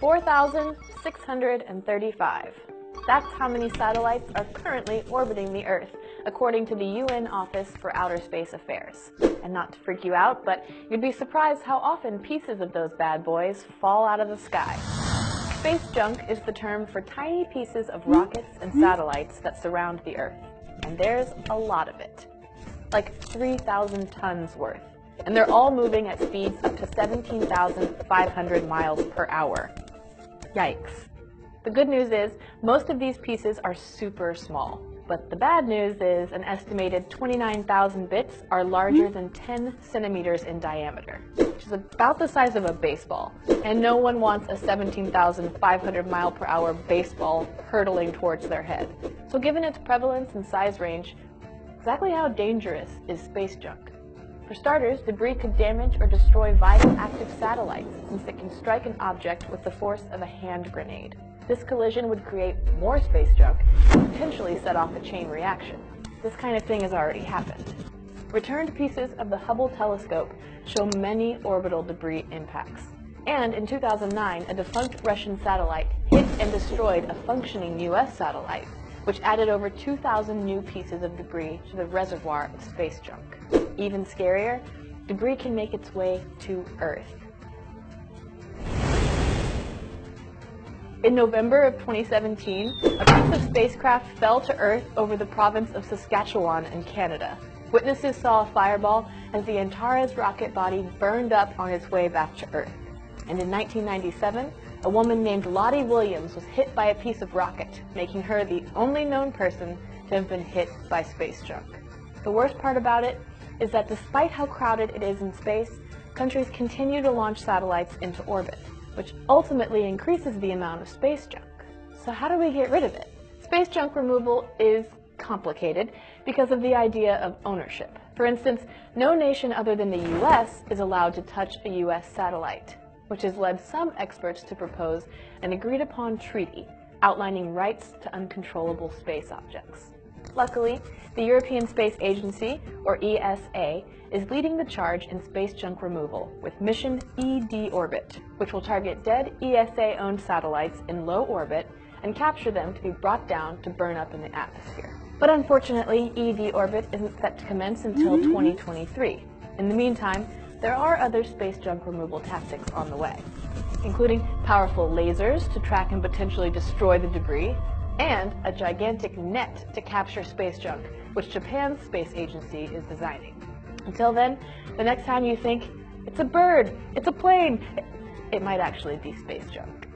4,635. That's how many satellites are currently orbiting the Earth, according to the UN Office for Outer Space Affairs. And not to freak you out, but you'd be surprised how often pieces of those bad boys fall out of the sky. Space junk is the term for tiny pieces of rockets and satellites that surround the Earth. And there's a lot of it. Like 3,000 tons worth. And they're all moving at speeds up to 17,500 miles per hour. Yikes. The good news is, most of these pieces are super small. But the bad news is an estimated 29,000 bits are larger than 10 centimeters in diameter, which is about the size of a baseball. And no one wants a 17,500 mile per hour baseball hurtling towards their head. So given its prevalence and size range, exactly how dangerous is space junk? For starters, debris could damage or destroy vital active satellites, since it can strike an object with the force of a hand grenade. This collision would create more space junk and potentially set off a chain reaction. This kind of thing has already happened. Returned pieces of the Hubble telescope show many orbital debris impacts. And in 2009, a defunct Russian satellite hit and destroyed a functioning US satellite, which added over 2,000 new pieces of debris to the reservoir of space junk. Even scarier, debris can make its way to Earth. In November of 2017, a piece of spacecraft fell to Earth over the province of Saskatchewan in Canada. Witnesses saw a fireball as the Antares rocket body burned up on its way back to Earth. And in 1997, a woman named Lottie Williams was hit by a piece of rocket, making her the only known person to have been hit by space junk. The worst part about it is that despite how crowded it is in space, countries continue to launch satellites into orbit, which ultimately increases the amount of space junk. So how do we get rid of it? Space junk removal is complicated because of the idea of ownership. For instance, no nation other than the US is allowed to touch a US satellite, which has led some experts to propose an agreed-upon treaty outlining rights to uncontrollable space objects. Luckily, the European Space Agency, or ESA, is leading the charge in space junk removal with mission ED-Orbit, which will target dead ESA-owned satellites in low orbit and capture them to be brought down to burn up in the atmosphere. But unfortunately, ED-Orbit isn't set to commence until 2023. In the meantime, there are other space junk removal tactics on the way, including powerful lasers to track and potentially destroy the debris, and a gigantic net to capture space junk, which Japan's space agency is designing. Until then, the next time you think, it's a bird, it's a plane, it might actually be space junk.